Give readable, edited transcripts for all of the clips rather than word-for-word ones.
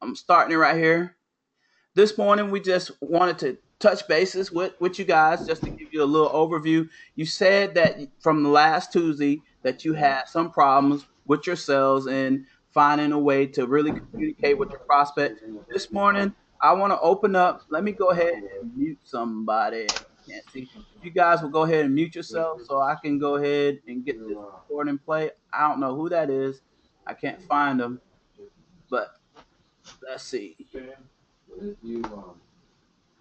I'm starting it right here. This morning, we just wanted to touch bases with you guys just to give you a little overview. You said that from the last Tuesday that you had some problems with your sales and finding a way to really communicate with your prospect. This morning, I want to open up. Let me go ahead and mute somebody. Can't see. If you guys will go ahead and mute yourself so I can go ahead and get this recording play. I don't know who that is. I can't find them, but let's see.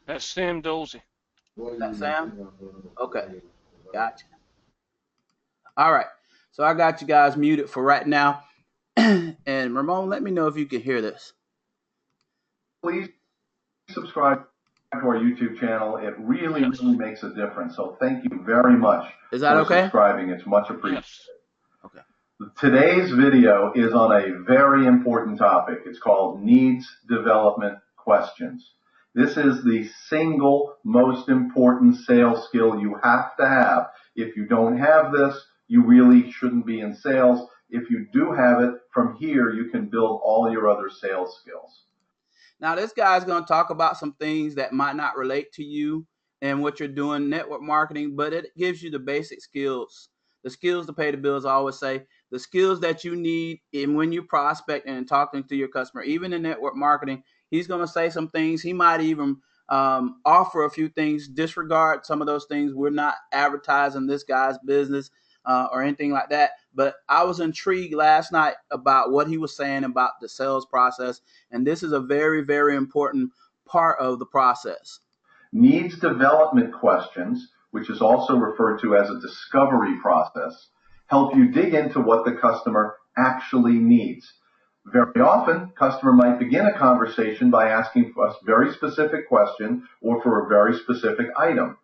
That's Sam Dozy. That Sam? Okay, gotcha. All right. So I got you guys muted for right now. And Ramon, let me know if you can hear this. Please subscribe to our YouTube channel. It really, Yes. really makes a difference. So thank you very much Is that for okay? subscribing. It's much appreciated. Yes. Okay. Today's video is on a very important topic. It's called needs development questions. This is the single most important sales skill you have to have. If you don't have this, you really shouldn't be in sales. If you do have it, from here you can build all your other sales skills. Now, this guy's going to talk about some things that might not relate to you and what you're doing network marketing, but it gives you the basic skills, the skills to pay the bills. I always say the skills that you need in when you prospect and talking to your customer, even in network marketing. He's going to say some things. He might even offer a few things. Disregard some of those things. We're not advertising this guy's business or anything like that. But I was intrigued last night about what he was saying about the sales process. And this is a very, very important part of the process. Needs development questions, which is also referred to as a discovery process, help you dig into what the customer actually needs. Very often, customer might begin a conversation by asking a very specific question or for a very specific item.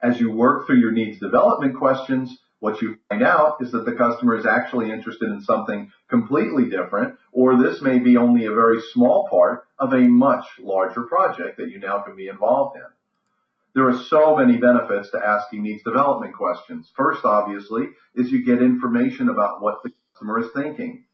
As you work through your needs development questions, what you find out is that the customer is actually interested in something completely different, or this may be only a very small part of a much larger project that you now can be involved in. There are so many benefits to asking needs development questions. First, obviously, is you get information about what the customer is thinking.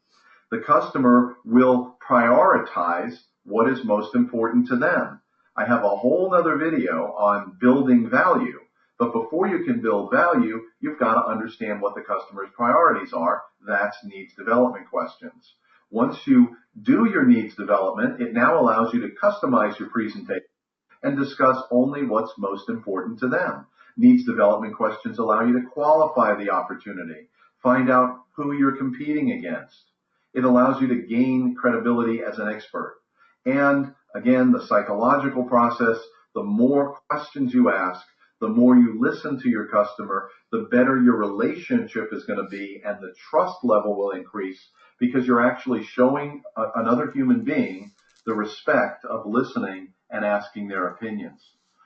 The customer will prioritize what is most important to them. I have a whole other video on building value. But before you can build value, you've got to understand what the customer's priorities are. That's needs development questions. Once you do your needs development, it now allows you to customize your presentation and discuss only what's most important to them. Needs development questions allow you to qualify the opportunity, find out who you're competing against. It allows you to gain credibility as an expert. And again, the psychological process, the more questions you ask, the more you listen to your customer, the better your relationship is going to be, and the trust level will increase because you're actually showing another human being the respect of listening and asking their opinions.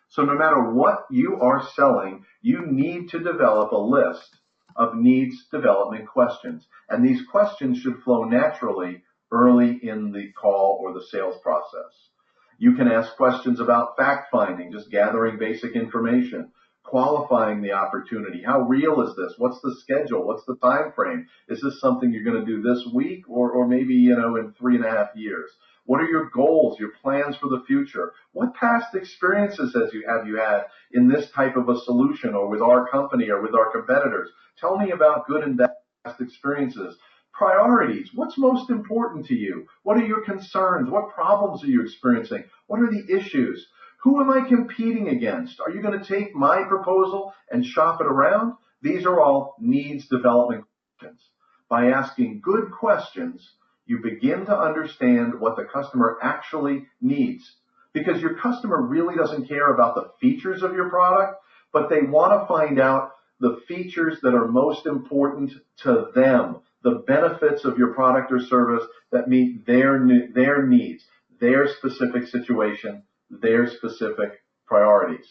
So no matter what you are selling, you need to develop a list of needs development questions. And these questions should flow naturally early in the call or the sales process. You can ask questions about fact finding, just gathering basic information, qualifying the opportunity. How real is this? What's the schedule? What's the time frame? Is this something you're going to do this week or maybe, in 3.5 years? What are your goals, your plans for the future? What past experiences have you had in this type of a solution or with our company or with our competitors? Tell me about good and bad past experiences. Priorities. What's most important to you? What are your concerns? What problems are you experiencing? What are the issues? Who am I competing against? Are you going to take my proposal and shop it around? These are all needs development questions. By asking good questions, you begin to understand what the customer actually needs. Because your customer really doesn't care about the features of your product, but they want to find out the features that are most important to them, the benefits of your product or service that meet their needs, their specific situation, their specific priorities.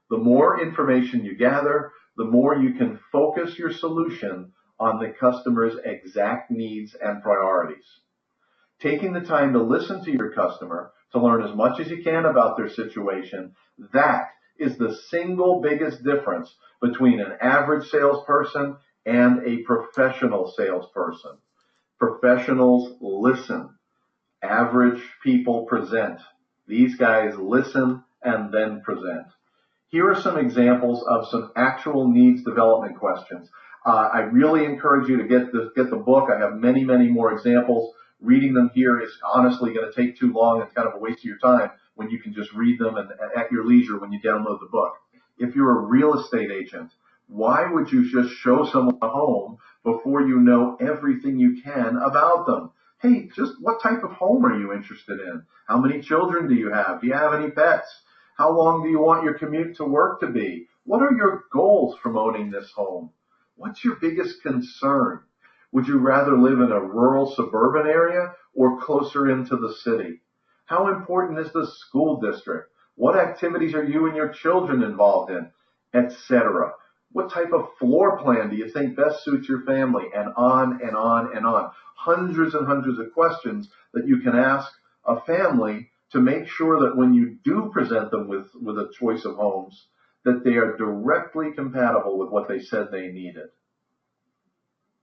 The more information you gather, the more you can focus your solution on the customer's exact needs and priorities. Taking the time to listen to your customer, to learn as much as you can about their situation, that is the single biggest difference between an average salesperson and a professional salesperson. Professionals listen. Average people present. These guys listen and then present. Here are some examples of some actual needs development questions. I really encourage you to get the book. I have many, many more examples. Reading them here is honestly going to take too long. It's kind of a waste of your time when you can just read them and at your leisure when you download the book. If you're a real estate agent, why would you just show someone a home before you know everything you can about them? Hey, just what type of home are you interested in? How many children do you have? Do you have any pets? How long do you want your commute to work to be? What are your goals from owning this home? What's your biggest concern? Would you rather live in a rural suburban area or closer into the city? How important is the school district? What activities are you and your children involved in? Etc. What type of floor plan do you think best suits your family? And on and on and on. Hundreds and hundreds of questions that you can ask a family to make sure that when you do present them with a choice of homes, that they are directly compatible with what they said they needed.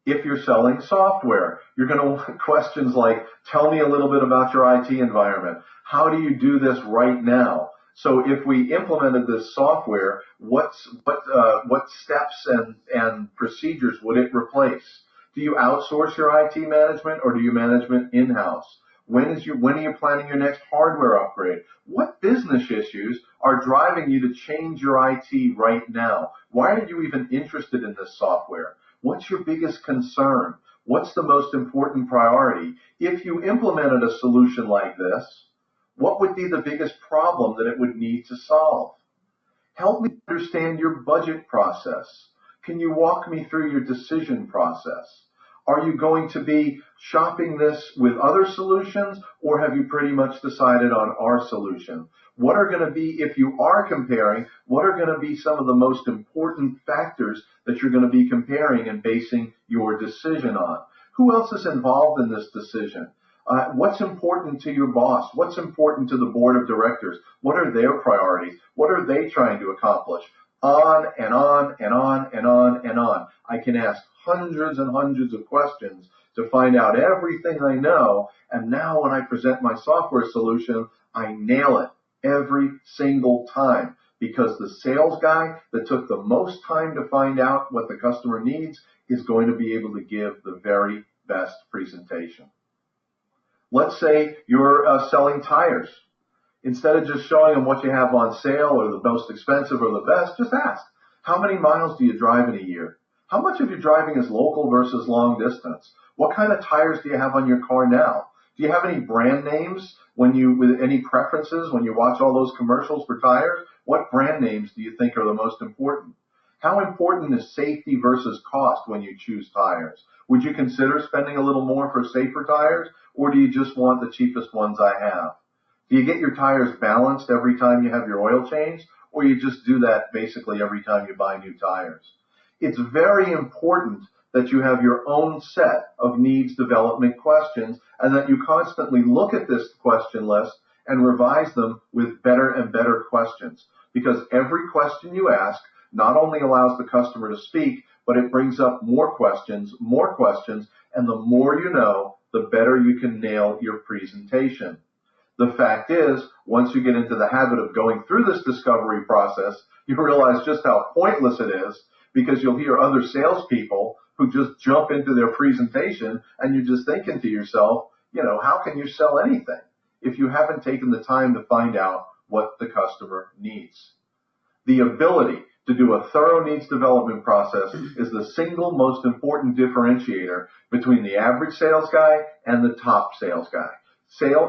If you're selling software, you're going to want questions like, tell me a little bit about your IT environment. How do you do this right now? So if we implemented this software, what steps and procedures would it replace? Do you outsource your IT management or do you manage it in-house? When are you planning your next hardware upgrade? What business issues are driving you to change your IT right now? Why are you even interested in this software? What's your biggest concern? What's the most important priority? If you implemented a solution like this, what would be the biggest problem that it would need to solve? Help me understand your budget process. Can you walk me through your decision process? Are you going to be shopping this with other solutions, or have you pretty much decided on our solution? What are going to be, if you are comparing, what are going to be some of the most important factors that you're going to be comparing and basing your decision on? Who else is involved in this decision? What's important to your boss? What's important to the board of directors? What are their priorities? What are they trying to accomplish? On and on and on and on and on. I can ask hundreds and hundreds of questions to find out everything I know, and now when I present my software solution, I nail it every single time, because the sales guy that took the most time to find out what the customer needs is going to be able to give the very best presentation. Let's say you're selling tires. Instead of just showing them what you have on sale or the most expensive or the best, just ask, how many miles do you drive in a year? How much of your driving is local versus long distance? What kind of tires do you have on your car now? Do you have any brand names with any preferences when you watch all those commercials for tires? What brand names do you think are the most important? How important is safety versus cost when you choose tires? Would you consider spending a little more for safer tires, or do you just want the cheapest ones I have? Do you get your tires balanced every time you have your oil changed, or you just do that basically every time you buy new tires? It's very important that you have your own set of needs development questions and that you constantly look at this question list and revise them with better and better questions. Because every question you ask not only allows the customer to speak, but it brings up more questions, and the more you know, the better you can nail your presentation. The fact is, once you get into the habit of going through this discovery process, you realize just how pointless it is, because you'll hear other salespeople who just jump into their presentation and you're just thinking to yourself, how can you sell anything if you haven't taken the time to find out what the customer needs? The ability to do a thorough needs development process is the single most important differentiator between the average sales guy and the top sales guy.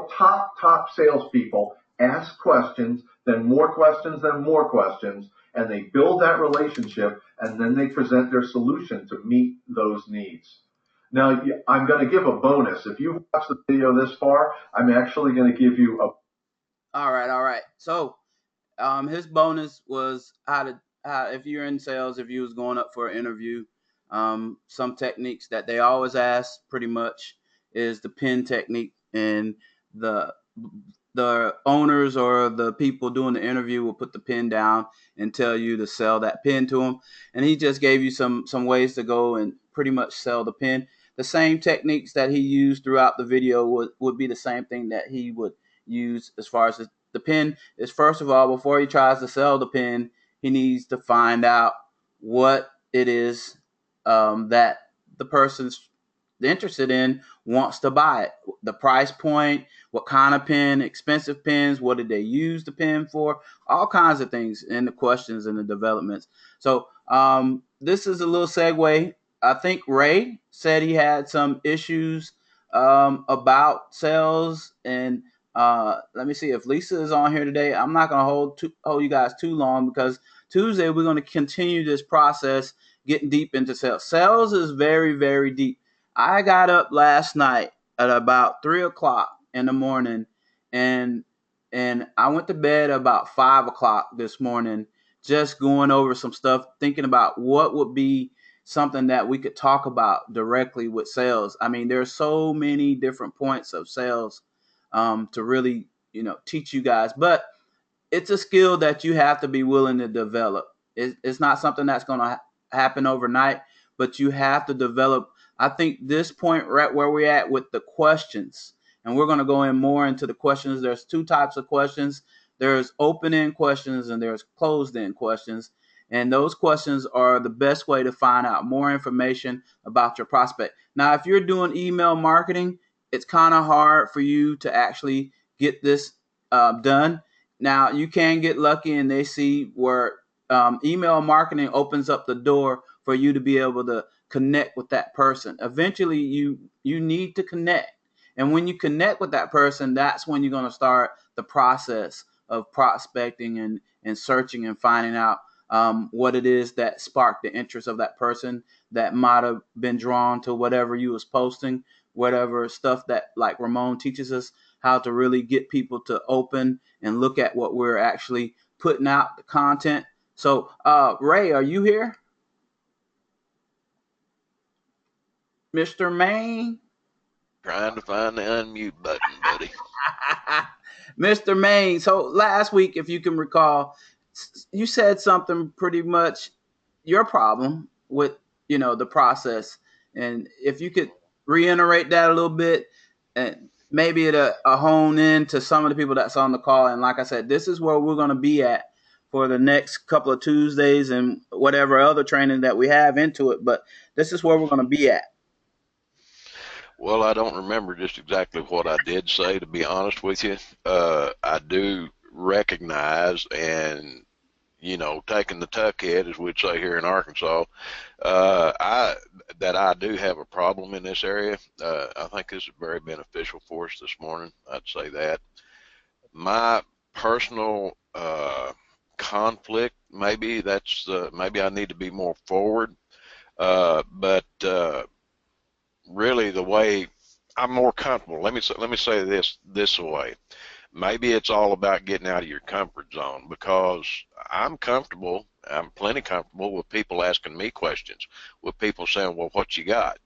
Top salespeople ask questions, then more questions, then more questions, and they build that relationship, and then they present their solution to meet those needs. Now, I'm going to give a bonus. If you've watched the video this far, I'm actually going to give you a... All right. So his bonus was how if you're in sales, if you was going up for an interview, some techniques that they always ask pretty much is the pin technique, and the owners or the people doing the interview will put the pin down and tell you to sell that pin to them. And he just gave you some ways to go and pretty much sell the pin. the same techniques that he used throughout the video would be the same thing that he would use as far as the pen is. First of all, before he tries to sell the pen, he needs to find out what it is that the person's interested in, wants to buy it, the price point, what kind of pen, expensive pens, what did they use the pen for, all kinds of things in the questions and the developments. So this is a little segue. I think Ray said he had some issues about sales, and let me see if Lisa is on here today. I'm not going to hold you guys too long, because Tuesday we're going to continue this process, getting deep into sales. Sales is very, very deep. I got up last night at about 3 o'clock in the morning, and I went to bed about 5 o'clock this morning, just going over some stuff, thinking about what would be something that we could talk about directly with sales. I mean, there's so many different points of sales to really, teach you guys, but it's a skill that you have to be willing to develop. It's not something that's going to happen overnight, but you have to develop. I think this point right where we're at with the questions, and we're going to go in more into the questions. There's two types of questions. There's open-end questions and there's closed-end questions. And those questions are the best way to find out more information about your prospect. Now, if you're doing email marketing, it's kind of hard for you to actually get this done. Now, you can get lucky and they see where email marketing opens up the door for you to be able to connect with that person. Eventually, you need to connect. And when you connect with that person, that's when you're going to start the process of prospecting and searching and finding out what it is that sparked the interest of that person, that might have been drawn to whatever you was posting, whatever stuff that, like Ramon teaches us, how to really get people to open and look at what we're actually putting out, the content. So, Ray, are you here? Mr. Maine? Trying to find the unmute button, buddy. Mr. Maine. So last week, if you can recall, you said something pretty much your problem with, the process. And if you could reiterate that a little bit, and maybe it'll hone in to some of the people that's on the call. And like I said, this is where we're going to be at for the next couple of Tuesdays and whatever other training that we have into it. But this is where we're going to be at. Well, I don't remember just exactly what I did say, to be honest with you. I do recognize and, taking the tuckhead, as we'd say here in Arkansas, that I do have a problem in this area. I think this is very beneficial for us this morning. I'd say that. My personal conflict, maybe I need to be more forward, but really the way I'm more comfortable. Let me say this way. Maybe it's all about getting out of your comfort zone, because I'm plenty comfortable with people asking me questions, with people saying, well, what you got?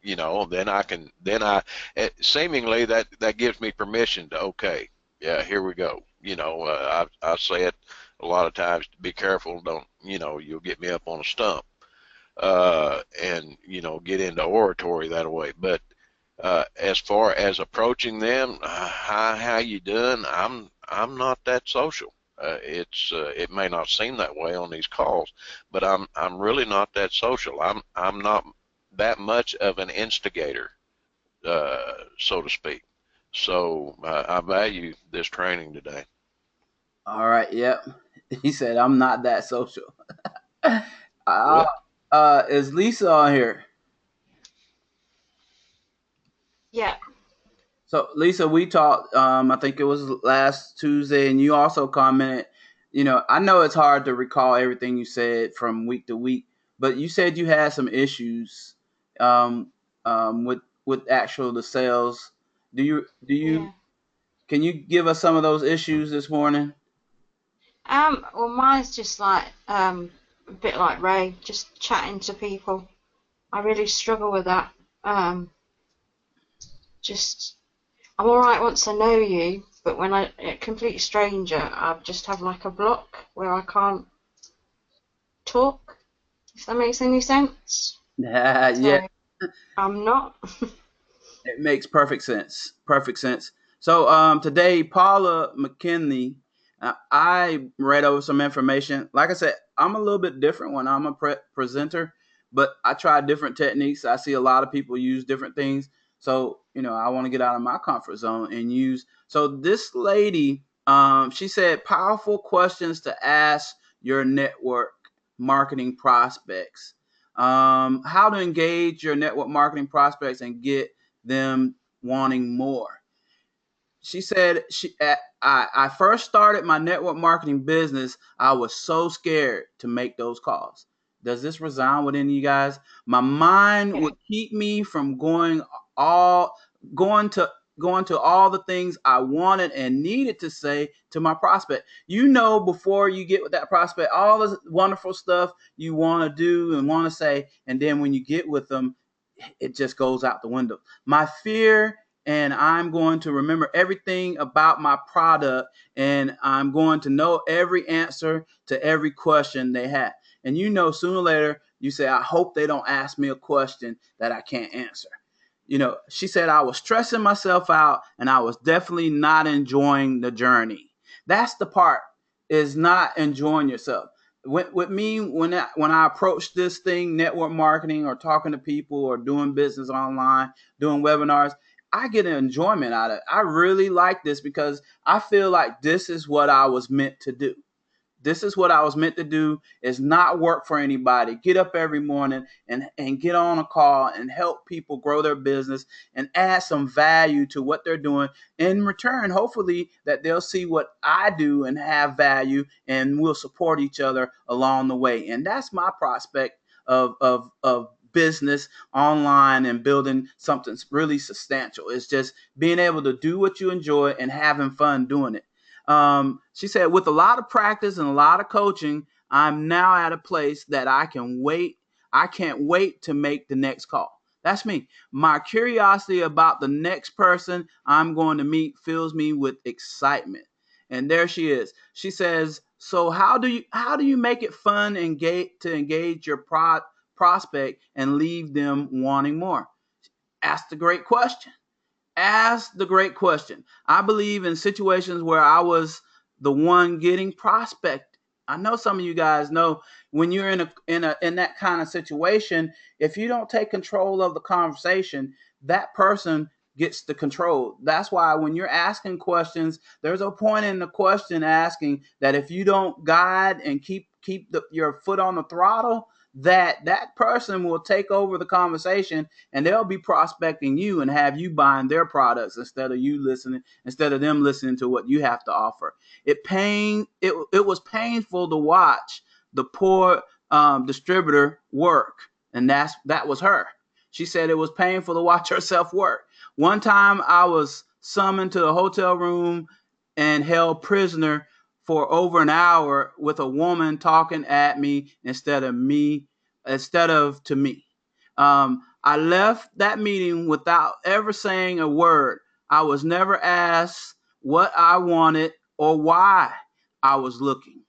Seemingly that gives me permission to, okay, yeah, here we go. I say it a lot of times, to be careful, you'll get me up on a stump. And get into oratory that way. But as far as approaching them, hi, how you doing? I'm not that social. It may not seem that way on these calls, but I'm really not that social. I'm not that much of an instigator, so to speak. So I value this training today. All right. Yep. He said, I'm not that social. Is Lisa on here? Yeah. So Lisa, we talked, I think it was last Tuesday, and you also commented, I know it's hard to recall everything you said from week to week, but you said you had some issues with the sales. Yeah. Can you give us some of those issues this morning? Well, mine's just like a bit like Ray, just chatting to people. I really struggle with that. I'm all right once I know you, but when a complete stranger, I just have like a block where I can't talk, if that makes any sense. Yeah. So I'm not. It makes perfect sense. Perfect sense. So today, Paula McKinley, I read over some information. Like I said, I'm a little bit different when I'm a presenter, but I try different techniques. I see a lot of people use different things. So, I want to get out of my comfort zone and use. So this lady, she said, powerful questions to ask your network marketing prospects. How to engage your network marketing prospects and get them wanting more. She said I first started my network marketing business. I was so scared to make those calls. Does this resound with any of you guys? My mind would keep me from all going to going to all the things I wanted and needed to say to my prospect. Before you get with that prospect, all the wonderful stuff you want to do and want to say, and then when you get with them, it just goes out the window. My fear, and I'm going to remember everything about my product, and I'm going to know every answer to every question they have. And sooner or later, you say, I hope they don't ask me a question that I can't answer. She said I was stressing myself out and I was definitely not enjoying the journey. That's the part, is not enjoying yourself. With me, when I approach this thing, network marketing or talking to people or doing business online, doing webinars, I get an enjoyment out of it. I really like this because I feel like this is what I was meant to do. This is what I was meant to do, is not work for anybody. Get up every morning and get on a call and help people grow their business and add some value to what they're doing. In return, hopefully that they'll see what I do and have value, and we'll support each other along the way. And that's my prospect of business online and building something really substantial. It's just being able to do what you enjoy and having fun doing it. She said, with a lot of practice and a lot of coaching, I'm now at a place that I can't wait to make the next call. That's me. My curiosity about the next person I'm going to meet fills me with excitement. And there she is. She says, so how do you make it fun to engage your prospect and leave them wanting more? Ask the great question. Ask the great question. I believe in situations where I was the one getting prospected. I know some of you guys know, when you're in that kind of situation, if you don't take control of the conversation, that person gets the control. That's why when you're asking questions, there's a point in the question asking that if you don't guide and keep your foot on the throttle, that person will take over the conversation, and they'll be prospecting you and have you buying their products instead of them listening to what you have to offer. It was painful to watch the poor distributor work, and that was her. She said it was painful to watch herself work. One time I was summoned to a hotel room and held prisoner for over an hour with a woman talking at me instead of to me. I left that meeting without ever saying a word. I was never asked what I wanted or why I was looking.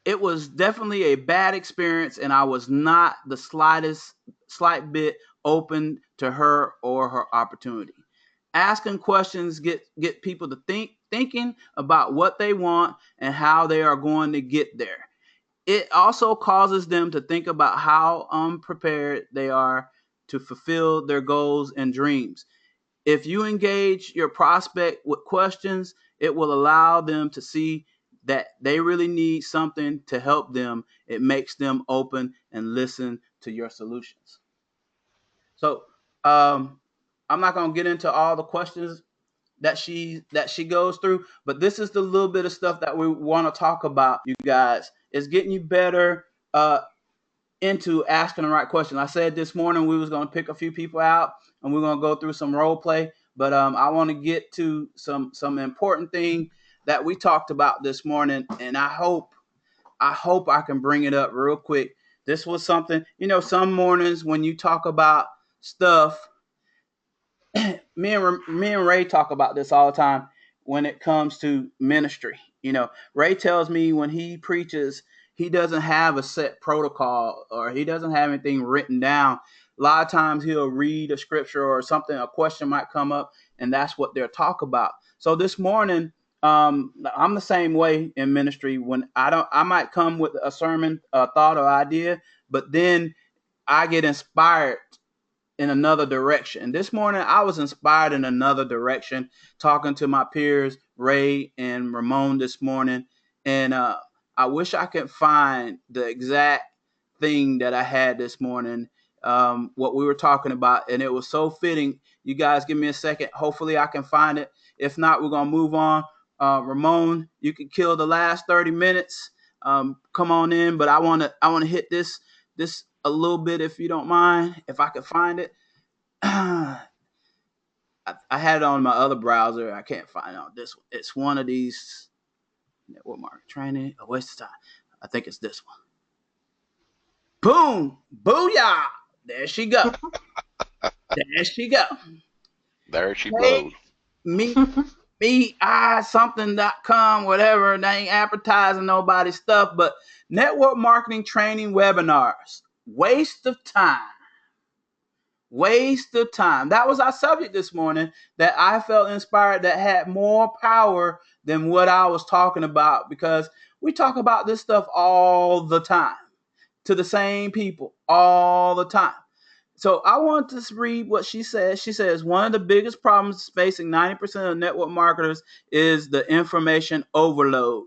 It was definitely a bad experience, and I was not the slight bit open to her or her opportunity. Asking questions get people to thinking about what they want and how they are going to get there. It also causes them to think about how unprepared they are to fulfill their goals and dreams. If you engage your prospect with questions, it will allow them to see that they really need something to help them. It makes them open and listen to your solutions. So I'm not going to get into all the questions that she goes through, but this is the little bit of stuff that we want to talk about, you guys. Is getting you better into asking the right question. I said this morning we was going to pick a few people out and we're going to go through some role play, but I want to get to some important thing that we talked about this morning, and I hope I can bring it up real quick. This was something, some mornings when you talk about stuff, me and Ray talk about this all the time when it comes to ministry. Ray tells me when he preaches, he doesn't have a set protocol or he doesn't have anything written down. a lot of times he'll read a scripture or something, a question might come up, and that's what they'll talk about. So this morning, I'm the same way in ministry. When I might come with a sermon, a thought or idea, but then I get inspired in another direction. This morning, I was inspired in another direction, talking to my peers, Ray and Ramon, this morning. And I wish I could find the exact thing that I had this morning, what we were talking about. And it was so fitting. You guys give me a second. Hopefully, I can find it. If not, we're going to move on. Ramon, you can kill the last 30 minutes. Come on in, but I want to hit this a little bit, if you don't mind, if I could find it. I had it on my other browser. I can't find it on this one. It's one of these network marketing training. A waste of time. I think it's this one. Boom! Booyah! There she go. There she go. There she Hey, blows. something.com, whatever. They ain't advertising nobody's stuff, but network marketing training webinars. Waste of time. Waste of time. That was our subject this morning that I felt inspired, that had more power than what I was talking about, because we talk about this stuff all the time to the same people all the time. So I want to read what she says. She says, one of the biggest problems facing 90% of network marketers is the information overload.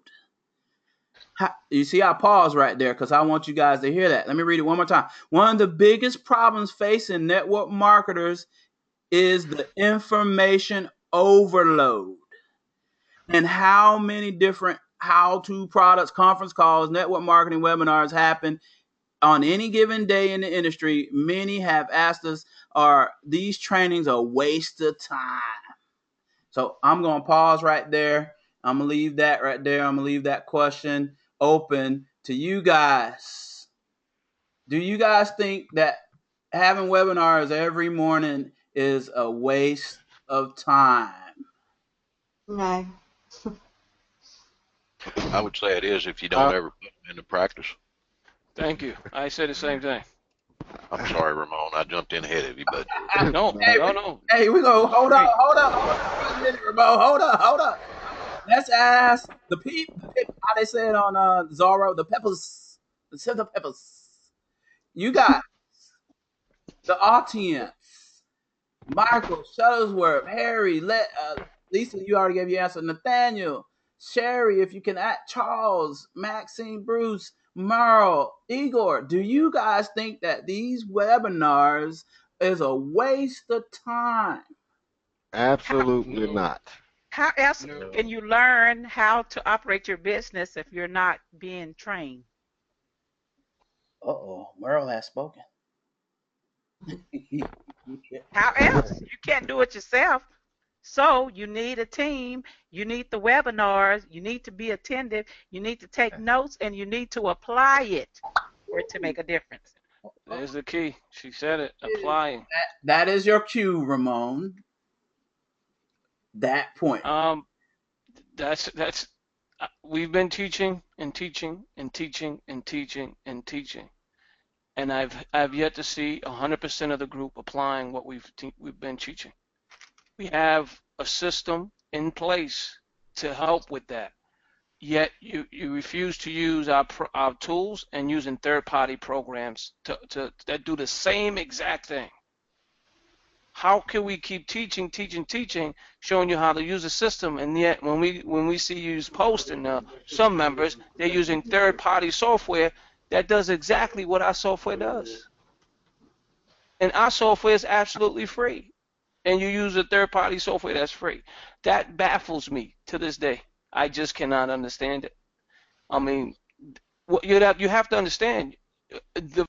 You see, I pause right there because I want you guys to hear that. Let me read it one more time. One of the biggest problems facing network marketers is the information overload. And how many different how-to products, conference calls, network marketing webinars happen on any given day in the industry? Many have asked us, are these trainings a waste of time? So I'm going to pause right there. I'm going to leave that right there. I'm going to leave that question open to you guys. Do you guys think that having webinars every morning is a waste of time? No. I would say it is if you don't ever put them into practice. Thank you. I said the same thing. I'm sorry, Ramon. I jumped in ahead of you, but No. Hey, we go. Hold up. 1 minute, Ramon. Hold up. Let's ask the people. How they say it on Zorro? The peppers. The peppers. You got the audience. Michael, Shuttlesworth, Harry, Lisa, you already gave your answer. Nathaniel, Sherry, if you can add Charles, Maxine, Bruce, Merle, Igor. Do you guys think that these webinars is a waste of time? Absolutely not. How else can you learn how to operate your business if you're not being trained? Uh-oh, Merle has spoken. How else? You can't do it yourself. So you need a team, you need the webinars, you need to be attentive, you need to take notes, and you need to apply it for it to make a difference. There's the key. She said it. Applying. That is your cue, Ramon. That point. That's we've been teaching and teaching and teaching and teaching and teaching, and I've yet to see 100% of the group applying what we've been teaching. We have a system in place to help with that, yet you refuse to use our tools and using third-party programs that do the same exact thing. How can we keep teaching, showing you how to use the system, and yet when we see you posting some members, they're using third-party software that does exactly what our software does, and our software is absolutely free, and you use a third-party software that's free. That baffles me to this day. I just cannot understand it. I mean, you have to understand the